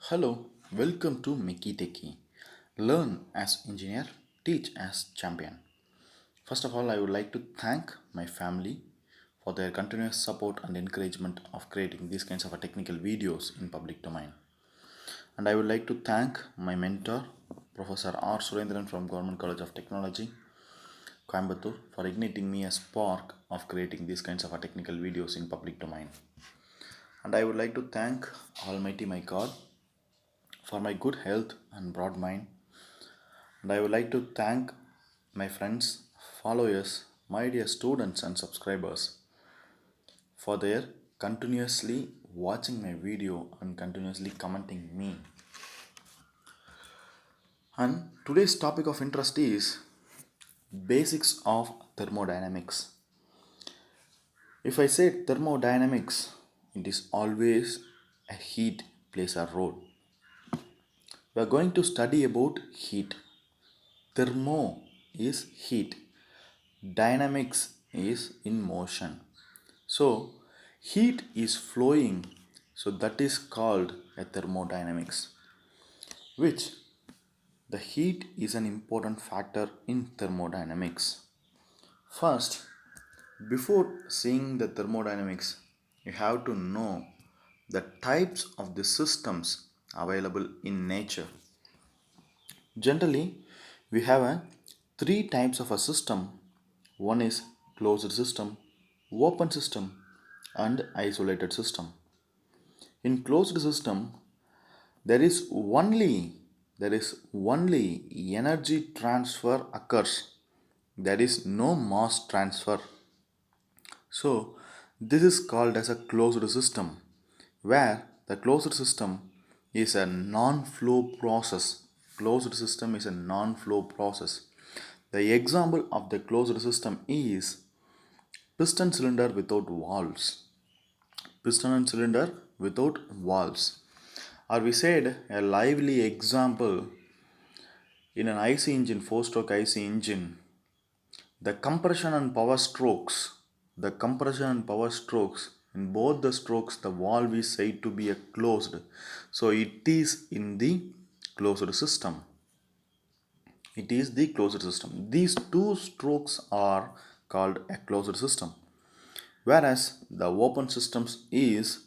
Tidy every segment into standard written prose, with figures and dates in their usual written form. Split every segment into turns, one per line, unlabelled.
Hello, welcome to Mickey Techie. Learn as engineer, teach as champion. First of all, I would like to thank my family for their continuous support and encouragement of creating these kinds of technical videos in public domain. And I would like to thank my mentor, Professor R. Surendran from Government College of Technology, Coimbatore, for igniting me a spark of creating these kinds of technical videos in public domain. And I would like to thank Almighty my God for my good health and broad mind. And I would like to thank my friends, followers, my dear students and subscribers for their continuously watching my video and continuously commenting me. And today's topic of interest is basics of thermodynamics. If I say thermodynamics, it is always a heat plays a role. We are going to study about heat. Thermo is heat. Dynamics is in motion. So heat is flowing, so that is called a thermodynamics, which the heat is an important factor in thermodynamics. First, before seeing the thermodynamics, you have to know the types of the systems available in nature. Generally, we have three types of a system. One is closed system, open system, and isolated system. In closed system, there is only there is only energy transfer occurs. There is no mass transfer. So this is called as a closed system, where the closed system is a non-flow process. Closed system is a non-flow process. The example of the closed system is piston cylinder without valves. Piston and cylinder without valves. Or we said a lively example in an IC engine, four-stroke IC engine, the compression and power strokes, in both the strokes, the valve is said to be a closed. So it is in the closed system. It is the closed system. These two strokes are called a closed system. Whereas the open systems is,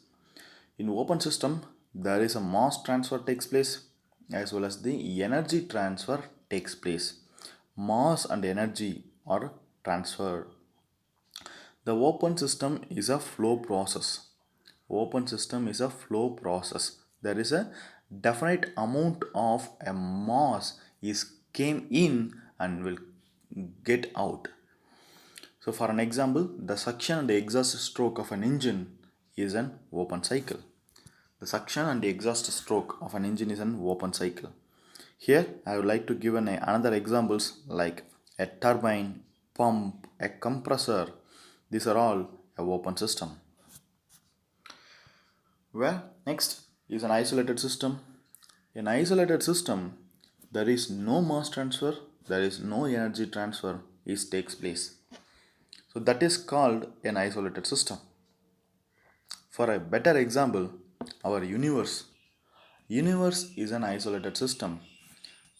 in open system, there is a mass transfer takes place as well as the energy transfer takes place. Mass and energy are transferred. The open system is a flow process. Open system is a flow process. There is a definite amount of a mass is came in and will get out. So for an example, the suction and the exhaust stroke of an engine is an open cycle. The suction and the exhaust stroke of an engine is an open cycle. Here I would like to give another examples like a turbine, pump, a compressor. These are all a open system. Well, next is an isolated system. In isolated system, there is no mass transfer, there is no energy transfer is takes place. So that is called an isolated system. For a better example, our universe. Universe is an isolated system.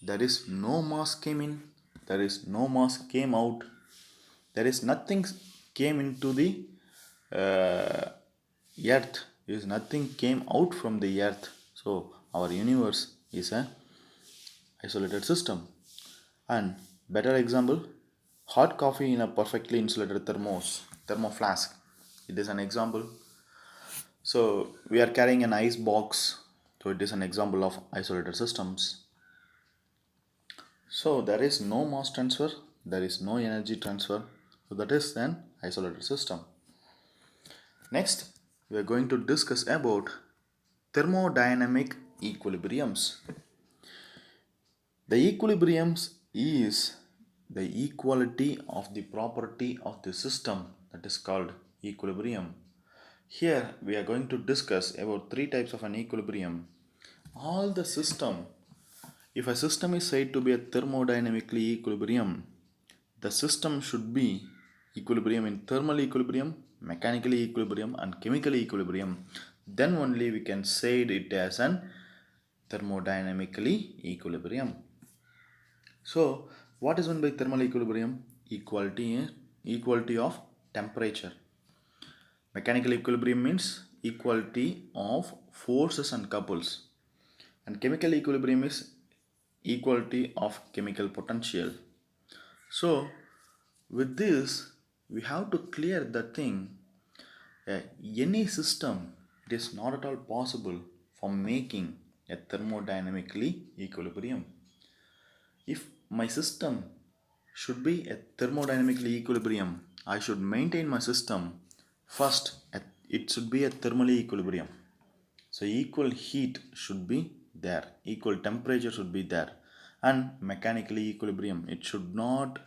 There is no mass came in, there is no mass came out, there is nothing came into the earth, there is nothing came out from the earth. So our universe is a isolated system. And better example, hot coffee in a perfectly insulated thermo flask. It is an example. So we are carrying an ice box, so it is an example of isolated systems. So there is no mass transfer, there is no energy transfer, so that is an isolated system. Next, we are going to discuss about thermodynamic equilibriums. The equilibriums is the equality of the property of the system, that is called equilibrium. Here we are going to discuss about three types of an equilibrium. All the system, if a system is said to be a thermodynamically equilibrium, the system should be equilibrium in thermal equilibrium, mechanical equilibrium and chemical equilibrium. Then only we can say it as an thermodynamically equilibrium. So, what is meant by thermal equilibrium? Equality of temperature. Mechanical equilibrium means equality of forces and couples. And chemical equilibrium is equality of chemical potential. So, with this, we have to clear the thing. uh, any system, it is not at all possible for making a thermodynamically equilibrium. If my system should be a thermodynamically equilibrium, I should maintain my system first. It should be a thermally equilibrium. So equal heat should be there, equal temperature should be there, and mechanically equilibrium. It should not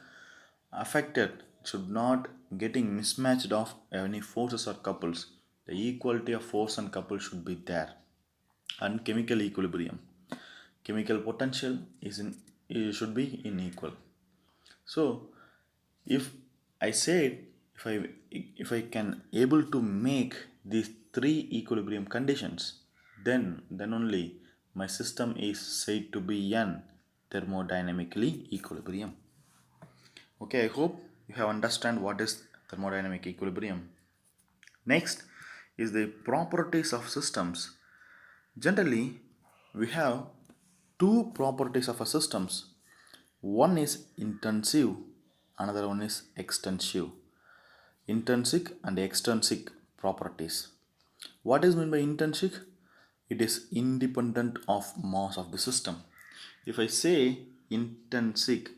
affected, it should not getting mismatched of any forces or couples. The equality of force and couple should be there, and chemical equilibrium. Chemical potential is in it should be in equal. So if I said, if I can able to make these three equilibrium conditions, then only my system is said to be an thermodynamically equilibrium. Okay, I hope you have understand what is thermodynamic equilibrium. Next is the properties of systems. Generally, we have two properties of a systems. One is intensive, another one is extensive. Intrinsic and extrinsic properties. What is meant by intrinsic? It is independent of mass of the system. If I say intrinsic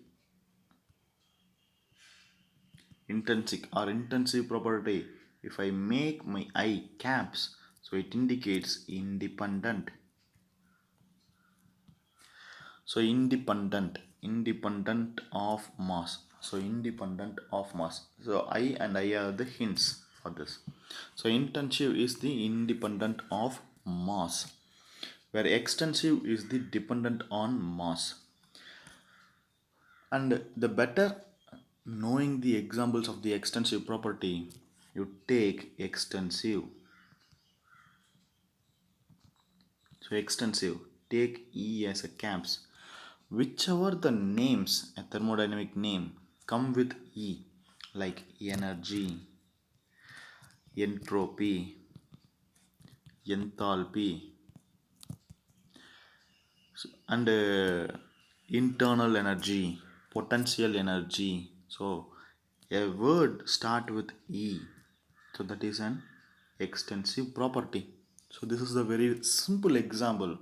or intensive property, if I make my I caps, so it indicates independent. So independent of mass. So independent of mass. So I and I are the hints for this. So intensive is the independent of mass, where extensive is the dependent on mass. And the better knowing the examples of the extensive property, you take extensive. So extensive, take E as a caps. Whichever the names, a thermodynamic name, come with E, like energy, entropy, enthalpy, and internal energy, potential energy. So a word start with E, so that is an extensive property. So this is a very simple example.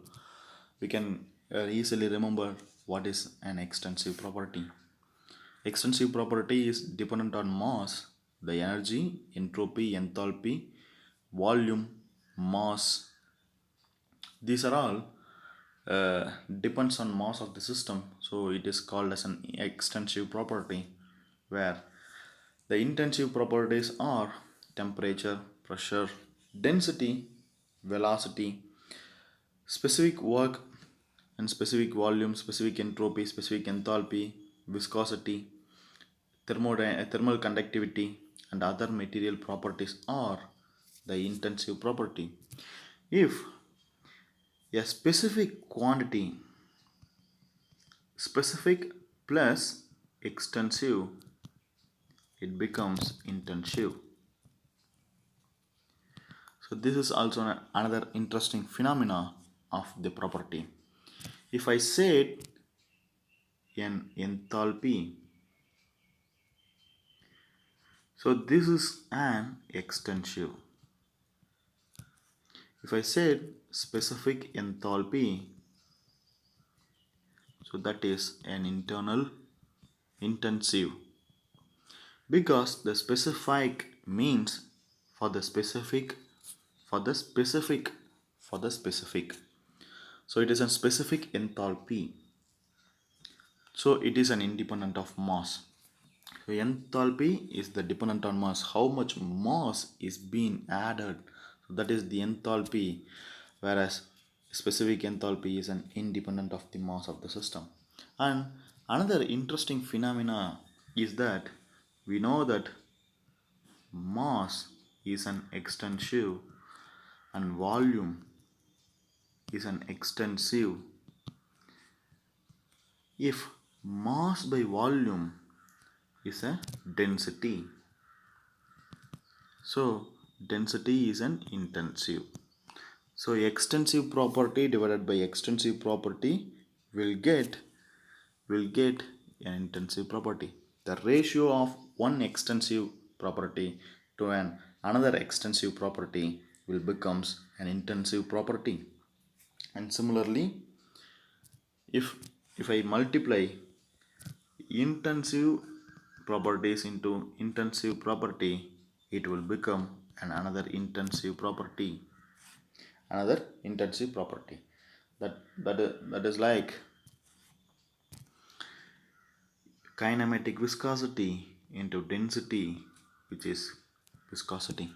We can easily remember what is an extensive property. Extensive property is dependent on mass, the energy, entropy, enthalpy, volume, mass. These are all depends on mass of the system. So it is called as an extensive property, where the intensive properties are temperature, pressure, density, velocity, specific work and specific volume, specific entropy, specific enthalpy, viscosity, thermal conductivity, and other material properties are the intensive property. If a specific quantity, specific plus extensive, it becomes intensive. So this is also another interesting phenomena of the property. If I said an enthalpy, so this is an extensive. If I said specific enthalpy, so that is an internal intensive, because the specific means for the specific, for the specific, for the specific. So it is a specific enthalpy. So it is an independent of mass. So enthalpy is the dependent on mass. How much mass is being added? So that is the enthalpy, whereas specific enthalpy is an independent of the mass of the system. And another interesting phenomena is that we know that mass is an extensive and volume is an extensive if mass by volume is a density. So density is an intensive. So extensive property divided by extensive property will get an intensive property. The ratio of one extensive property to an another extensive property will becomes an intensive property. And similarly, if I multiply intensive properties into intensive property, it will become another intensive property. Another intensive property. That is like kinematic viscosity into density, which is viscosity.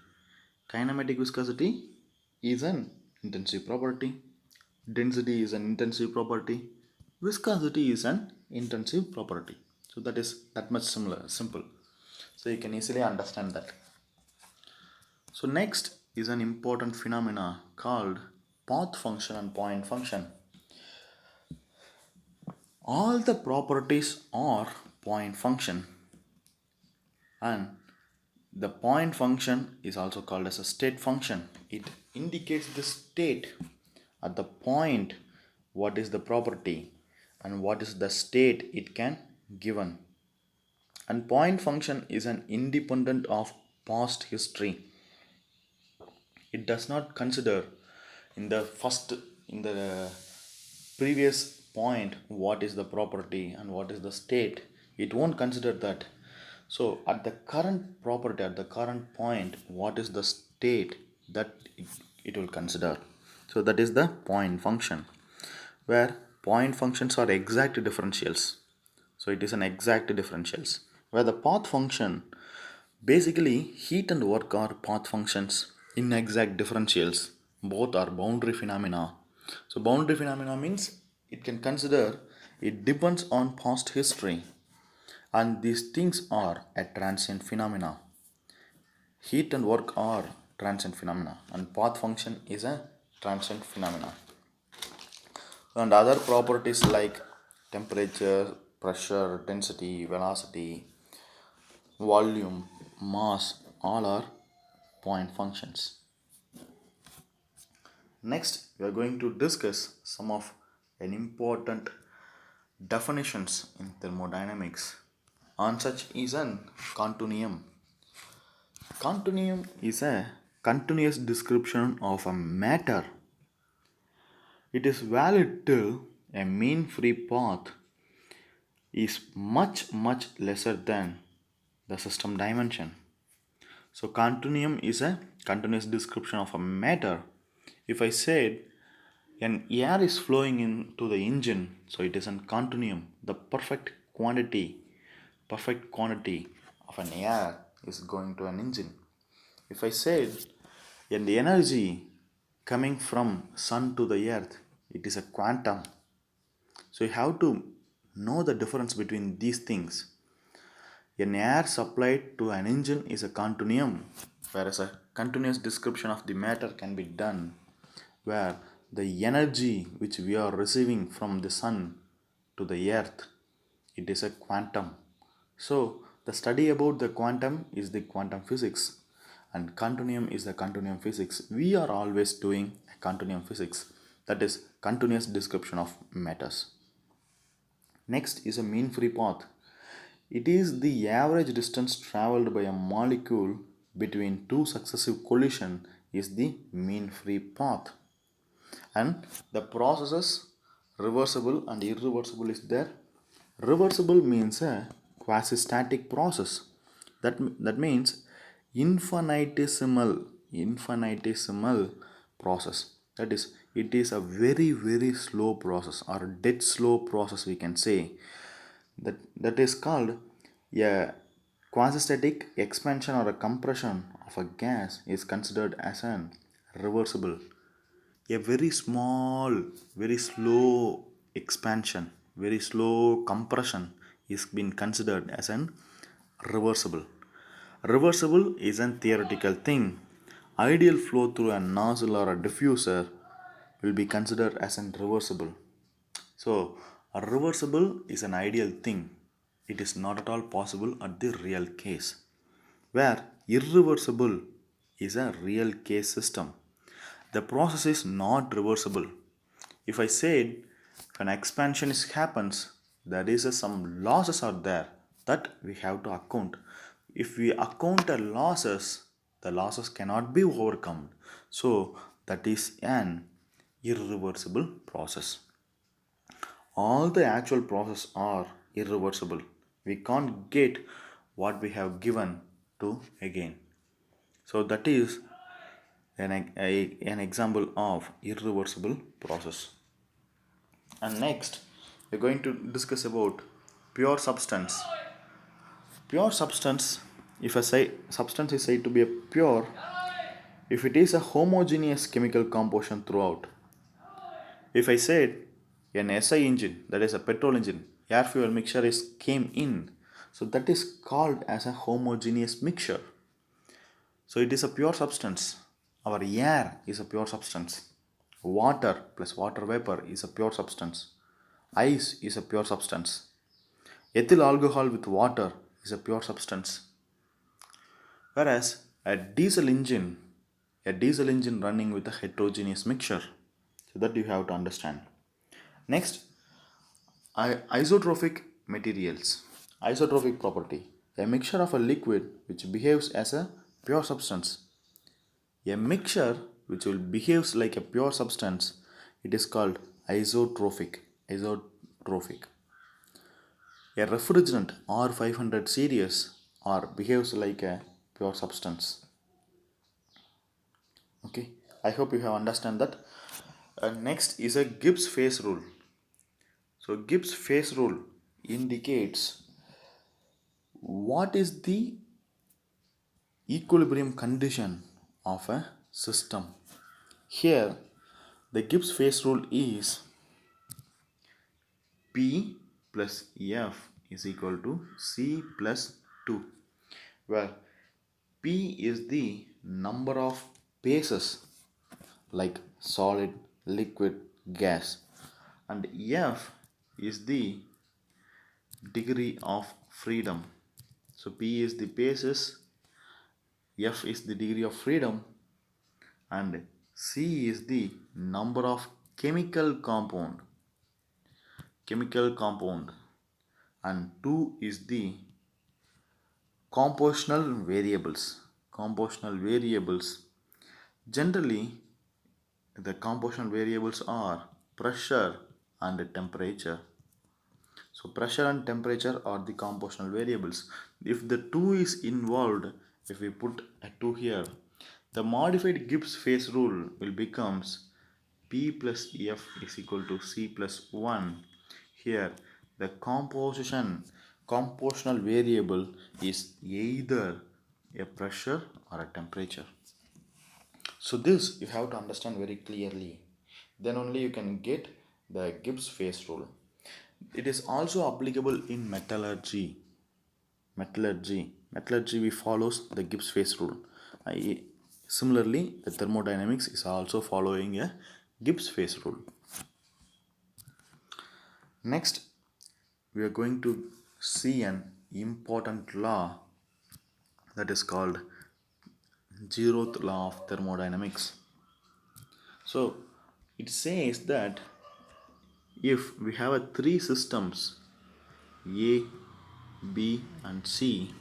Kinematic viscosity is an intensive property. Density is an intensive property. Viscosity is an intensive property. So that is that much simple. So you can easily understand that. So next is an important phenomena called path function and point function. All the properties are point function, and the point function is also called as a state function. It indicates the state at the point, what is the property and what is the state it can given. And point function is an independent of past history. It does not consider in the first in the previous point what is the property and what is the state. It won't consider that. So at the current property, at the current point, what is the state that it will consider. So that is the point function, where point functions are exact differentials. So it is an exact differentials, where the path function, basically heat and work are path functions. Inexact differentials, both are boundary phenomena. So boundary phenomena means it can consider, it depends on past history, and these things are a transient phenomena. Heat and work are transient phenomena, and path function is a transient phenomena. And other properties like temperature, pressure, density, velocity, volume, mass, all are point functions. Next, we are going to discuss some of an important definitions in thermodynamics. On such is an continuum. Continuum is a continuous description of a matter. It is valid till a mean free path is much lesser than the system dimension. So continuum is a continuous description of a matter. If I said an air is flowing into the engine, so it is a continuum. The perfect quantity of an air is going to an engine. If I said and the energy coming from sun to the earth, it is a quantum. So you have to know the difference between these things. An air supplied to an engine is a continuum, whereas a continuous description of the matter can be done where the energy which we are receiving from the sun to the earth, it is a quantum. So the study about the quantum is the quantum physics, and continuum is the continuum physics. We are always doing a continuum physics, that is continuous description of matters. Next is a mean free path. It is the average distance traveled by a molecule between two successive collisions is the mean free path. And the processes reversible and irreversible is there. Reversible means a quasi-static process. That means infinitesimal process. That is, it is a very slow process, or a dead slow process, we can say. That is called a quasi-static expansion or a compression of a gas is considered as an reversible. A very small, very slow expansion, very slow compression is been considered as an reversible. Reversible is a theoretical thing. Ideal flow through a nozzle or a diffuser will be considered as an reversible. So a reversible is an ideal thing. It is not at all possible at the real case. Where irreversible is a real case system. The process is not reversible. If I said if an expansion happens, there is some losses are there that we have to account. If we account the losses cannot be overcome. So that is an irreversible process. All the actual process are irreversible. We can't get what we have given to again. So that is an example of irreversible process. And next we're going to discuss about pure substance. Pure substance, if I say substance is said to be a pure if it is a homogeneous chemical composition throughout. If I said an SI engine, that is a petrol engine, air fuel mixture is came in, so that is called as a homogeneous mixture. So it is a pure substance. Our air is a pure substance. Water plus water vapor is a pure substance. Ice is a pure substance. Ethyl alcohol with water is a pure substance. Whereas a diesel engine running with a heterogeneous mixture. So that you have to understand. Next, isotropic materials. Isotropic property. A mixture of a liquid which behaves as a pure substance. A mixture which will behaves like a pure substance, it is called isotropic. Isotropic. A refrigerant R500 series or behaves like a pure substance. Okay, I hope you have understand that. Next is a Gibbs phase rule. So Gibbs phase rule indicates what is the equilibrium condition of a system. Here the Gibbs phase rule is P plus F is equal to C plus 2, where P is the number of phases like solid, liquid, gas, and F is the degree of freedom. So P is the phases, F is the degree of freedom, and C is the number of chemical compound, and 2 is the compositional variables. Generally the compositional variables are pressure and temperature. So pressure and temperature are the compositional variables. If the 2 is involved, if we put a 2 here, the modified Gibbs phase rule will becomes P plus F is equal to C plus 1. Here the compositional variable is either a pressure or a temperature. So this you have to understand very clearly. Then only you can get the Gibbs phase rule. It is also applicable in metallurgy. Metallurgy we follows the Gibbs phase rule. Similarly, the thermodynamics is also following a Gibbs phase rule. Next, we are going to see an important law that is called Zeroth Law of thermodynamics. So it says that if we have a three systems A, B and C,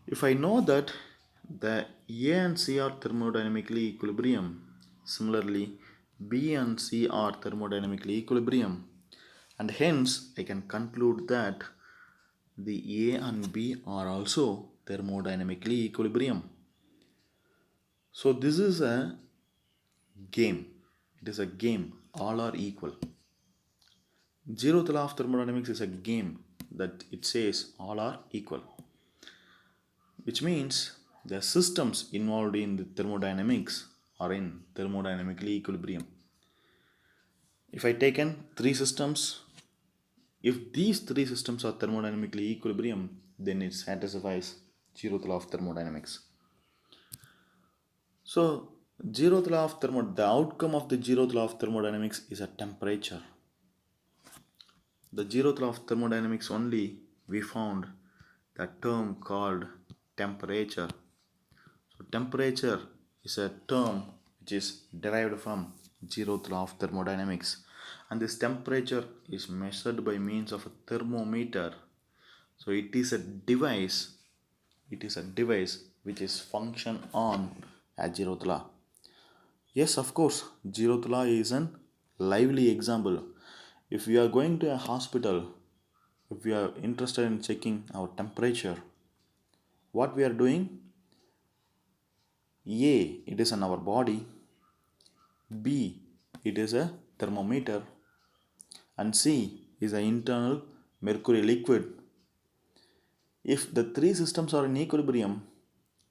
if I know that the A and C are thermodynamically equilibrium, similarly B and C are thermodynamically equilibrium, and hence I can conclude that the A and B are also thermodynamically equilibrium. So this is a game. It is a game. All are equal. Zeroth law of thermodynamics is a game that it says all are equal, which means the systems involved in the thermodynamics are in thermodynamically equilibrium. If I taken three systems, if these three systems are thermodynamically equilibrium, then it satisfies Zeroth law of thermodynamics. So Zeroth law of the outcome of the zeroth law of thermodynamics is a temperature. The zeroth law of thermodynamics only we found the term called temperature. So temperature is a term which is derived from zeroth law of thermodynamics, and this temperature is measured by means of a thermometer. So it is a device. It is a device which is function on a zeroth law. Yes, of course, zeroth law is an lively example. If we are going to a hospital, if we are interested in checking our temperature, what we are doing? A, it is in our body. B, it is a thermometer. And C is an internal mercury liquid. If the three systems are in equilibrium,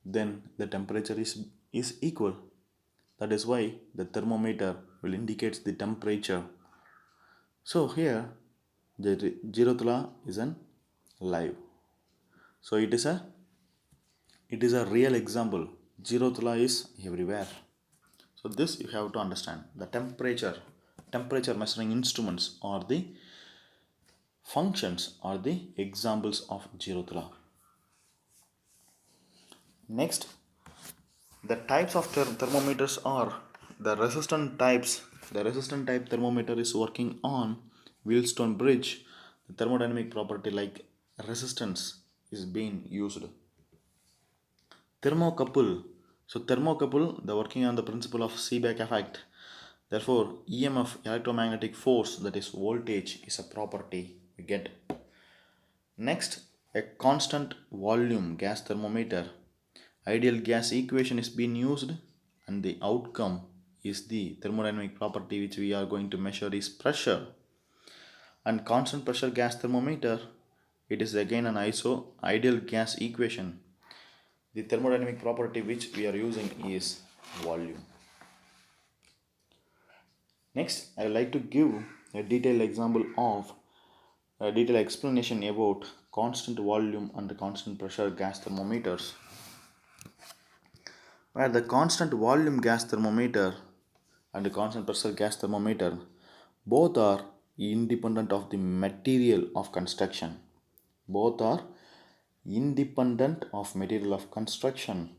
then the temperature is equal. That is why the thermometer will indicate the temperature. So here the zeroth law is an live. So it is a real example. Zeroth law is everywhere. So this you have to understand. The temperature measuring instruments are the functions are the examples of zeroth law. Next, the types of thermometers are the resistant types. The resistant type thermometer is working on Wheelstone bridge. The thermodynamic property like resistance is being used. Thermocouple. So thermocouple, the working on the principle of Seebeck effect. Therefore, EMF, electromagnetic force, that is voltage, is a property we get. Next, a constant volume gas thermometer. Ideal gas equation is being used, and the outcome is the thermodynamic property which we are going to measure is pressure. And constant pressure gas thermometer, it is again an ideal gas equation. The thermodynamic property which we are using is volume. Next, I would like to give a detailed example of a detailed explanation about constant volume and constant pressure gas thermometers. Where the constant volume gas thermometer and the constant pressure gas thermometer both are independent of the material of construction. Both are independent of material of construction.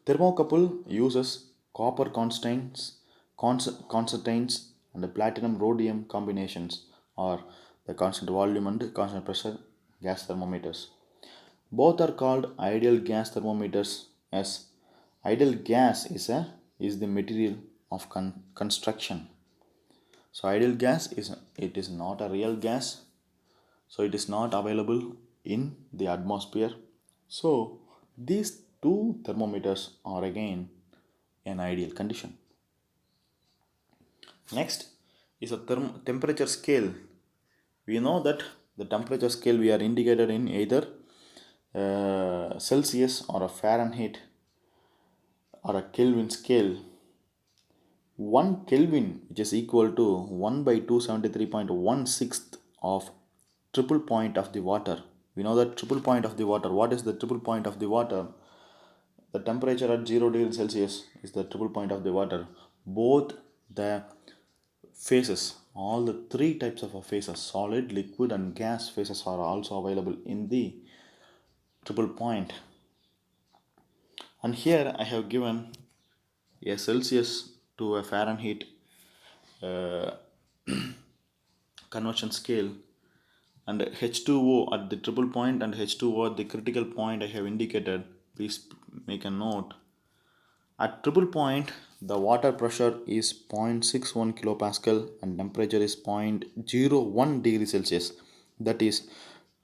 Thermocouple uses copper constants and the platinum rhodium combinations or the constant volume and constant pressure gas thermometers. Both are called ideal gas thermometers as ideal gas is the material of construction. So ideal gas is not a real gas, so it is not available in the atmosphere. So these two thermometers are again an ideal condition. Next is a temperature scale. We know that the temperature scale we are indicated in either Celsius or a Fahrenheit or a Kelvin scale. 1 Kelvin, which is equal to 1 by 273.16 of triple point of the water. We know that triple point of the water. What is the triple point of the water? The temperature at 0 degrees Celsius is the triple point of the water. Both the phases, all the three types of phases, solid, liquid and gas phases are also available in the triple point. And here I have given a Celsius to a Fahrenheit conversion scale, and H2O at the triple point and H2O at the critical point I have indicated. Please make a note. At triple point, the water pressure is 0.61 kilopascal and temperature is 0.01 degree Celsius, that is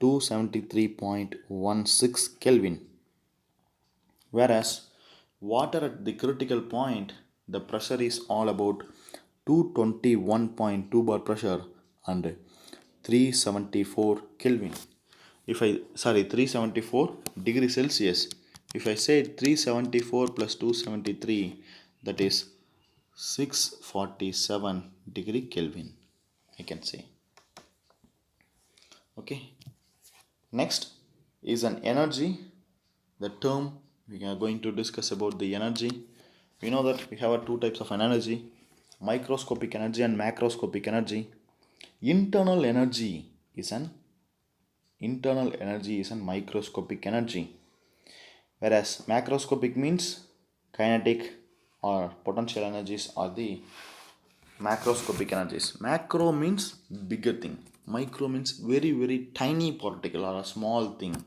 273.16 Kelvin. Whereas water at the critical point, the pressure is all about 221.2 bar pressure and 374 Kelvin. 374 degree Celsius. If I say 374 plus 273, that is 647 degree Kelvin, I can say. Okay. Next is an energy. The term we are going to discuss about the energy. We know that we have two types of energy, microscopic energy and macroscopic energy. Internal energy is an microscopic energy, whereas macroscopic means kinetic or potential energies are the macroscopic energies. Macro means bigger thing. Micro means very tiny particle or a small thing.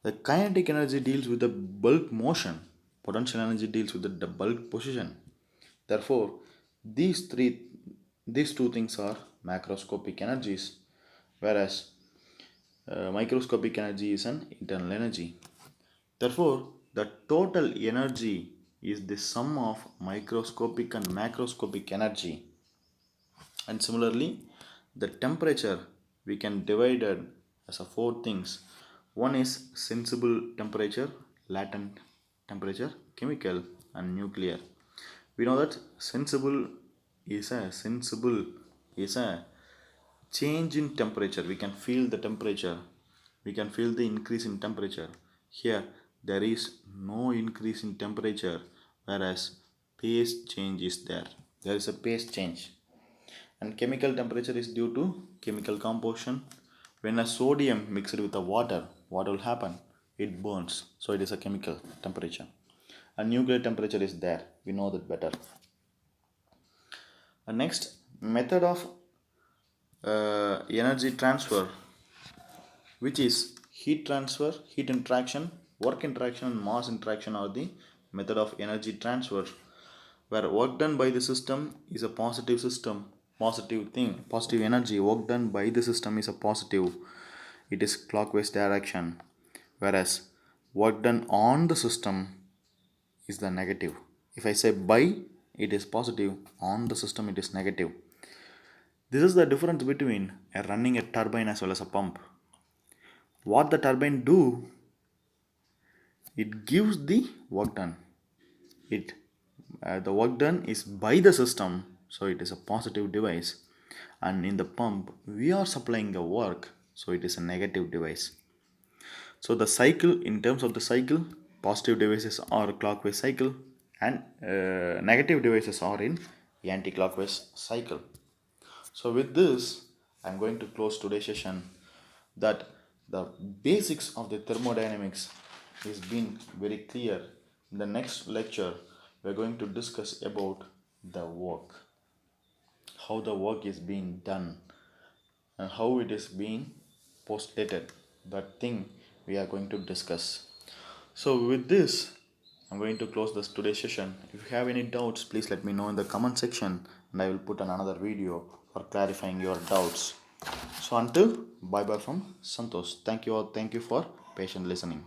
The kinetic energy deals with the bulk motion. Potential energy deals with the bulk position. Therefore, these three, these two things are macroscopic energies, whereas microscopic energy is an internal energy. Therefore, the total energy is the sum of microscopic and macroscopic energy. And similarly, the temperature we can divide it as a four things. One is sensible temperature, latent temperature, chemical, and nuclear. We know that sensible is a change in temperature. We can feel the temperature. We can feel the increase in temperature. Here there is no increase in temperature, whereas phase change is there. There is a phase change. And chemical temperature is due to chemical composition. When a sodium mixed with the water, what will happen? It burns. So it is a chemical temperature. And nuclear temperature is there. We know that better. And next method of energy transfer, which is heat transfer, heat interaction, work interaction, and mass interaction are the method of energy transfer, where work done by the system is a positive thing, positive energy. Work done by the system is a positive, it is clockwise direction, whereas work done on the system is the negative. If I say by, it is positive, on the system it is negative. This is the difference between running a turbine as well as a pump. What the turbine do, it gives the work done. It the work done is by the system, so it is a positive device. And in the pump, we are supplying the work, so it is a negative device. So the cycle, in terms of the cycle, positive devices are clockwise cycle, and negative devices are in anti-clockwise cycle. So with this, I'm going to close today's session, that the basics of the thermodynamics is being very clear. In the next lecture, we're going to discuss about the work, how the work is being done, and how it is being postulated. That thing we are going to discuss. So with this, I'm going to close this today's session. If you have any doubts, please let me know in the comment section, and I will put on another video for clarifying your doubts. So until, bye bye from Santhosh. Thank you all. Thank you for patient listening.